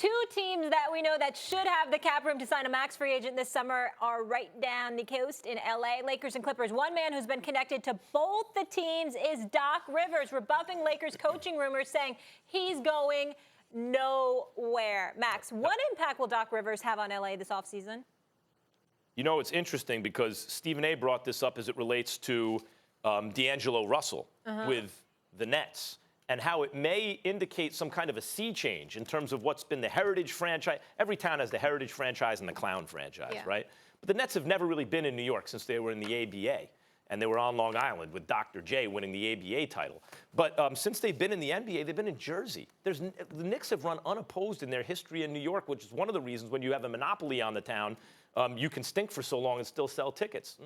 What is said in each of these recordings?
Two teams that we know that should have the cap room to sign a max free agent this summer are right down the coast in L.A., Lakers and Clippers. One man who's been connected to both the teams is Doc Rivers, rebuffing Lakers coaching rumors, saying he's going nowhere. Max, what impact will Doc Rivers have on L.A. this offseason? You know, it's interesting because Stephen A. brought this up as it relates to D'Angelo Russell with the Nets, and how it may indicate some kind of a sea change in terms of what's been the heritage franchise. Every town has the heritage franchise and the clown franchise, right? But the Nets have never really been in New York since they were in the ABA, and they were on Long Island with Dr. J winning the ABA title. But since they've been in the NBA, they've been in Jersey. The Knicks have run unopposed in their history in New York, which is one of the reasons when you have a monopoly on the town, you can stink for so long and still sell tickets.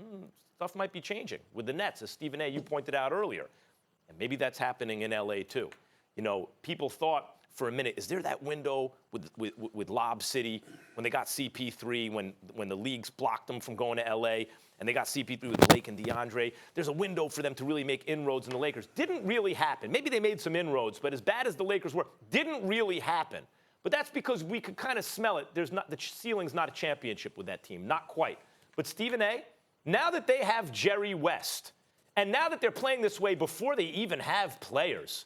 Stuff might be changing with the Nets, as Stephen A., you pointed out earlier. And maybe that's happening in L.A. too. You know, people thought for a minute, is there that window with Lob City when they got CP3, when the leagues blocked them from going to L.A., and they got CP3 with Blake and DeAndre? There's a window for them to really make inroads in the Lakers. Didn't really happen. Maybe they made some inroads, but as bad as the Lakers were, didn't really happen. But that's because we could kind of smell it. The ceiling's not a championship with that team, not quite. But Stephen A., now that they have Jerry West, and now that they're playing this way before they even have players,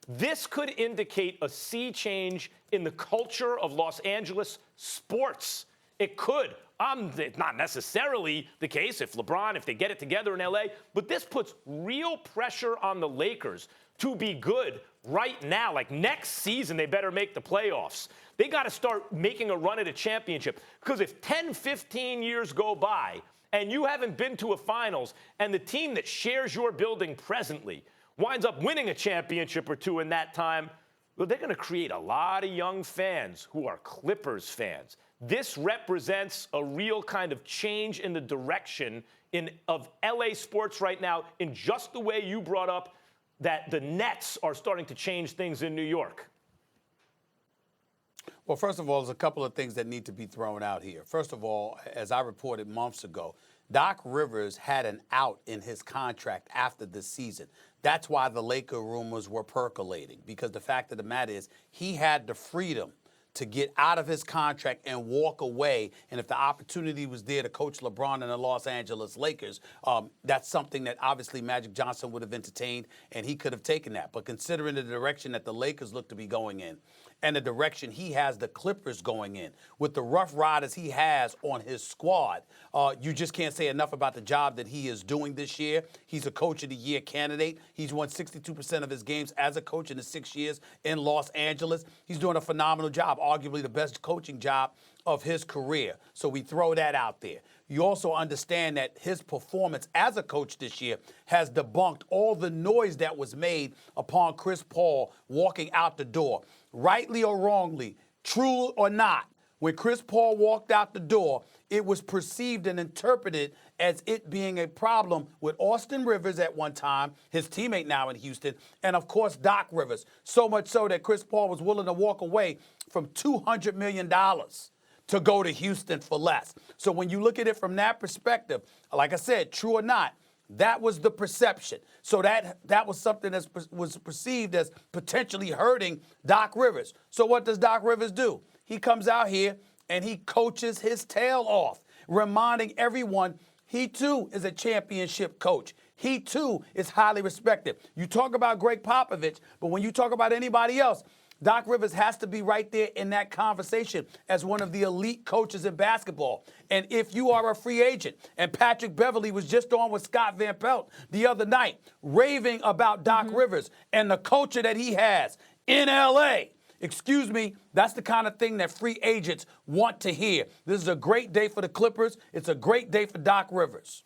this could indicate a sea change in the culture of Los Angeles sports. It could. It's not necessarily the case if they get it together in L.A., but this puts real pressure on the Lakers to be good right now. Like next season, they better make the playoffs. They got to start making a run at a championship, because if 10, 15 years go by and you haven't been to a finals, and the team that shares your building presently winds up winning a championship or two in that time, well, they're going to create a lot of young fans who are Clippers fans. This represents a real kind of change in the direction of LA sports right now, in just the way you brought up that the Nets are starting to change things in New York. Well, first of all, there's a couple of things that need to be thrown out here. First of all, as I reported months ago, Doc Rivers had an out in his contract after the season. That's why the Laker rumors were percolating, because the fact of the matter is he had the freedom to get out of his contract and walk away. And if the opportunity was there to coach LeBron and the Los Angeles Lakers, that's something that obviously Magic Johnson would have entertained, and he could have taken that. But considering the direction that the Lakers look to be going in, and the direction he has the Clippers going in, with the Rough Riders he has on his squad, you just can't say enough about the job that he is doing this year. He's a Coach of the Year candidate. He's won 62% of his games as a coach in the 6 years in Los Angeles. He's doing a phenomenal job, arguably the best coaching job of his career. So we throw that out there. You also understand that his performance as a coach this year has debunked all the noise that was made upon Chris Paul walking out the door. Rightly or wrongly, true or not, when Chris Paul walked out the door, it was perceived and interpreted as it being a problem with Austin Rivers at one time, his teammate now in Houston, and of course Doc Rivers. So much so that Chris Paul was willing to walk away from $200 million to go to Houston for less. So when you look at it from that perspective, like I said, true or not, that was the perception. So that was something that was perceived as potentially hurting Doc Rivers. So what does Doc Rivers do? He comes out here and he coaches his tail off, reminding everyone he too is a championship coach. He too is highly respected. You talk about Greg Popovich, but when you talk about anybody else, Doc Rivers has to be right there in that conversation as one of the elite coaches in basketball. And if you are a free agent, and Patrick Beverley was just on with Scott Van Pelt the other night, raving about Doc Rivers and the culture that he has in L.A., excuse me, that's the kind of thing that free agents want to hear. This is a great day for the Clippers. It's a great day for Doc Rivers.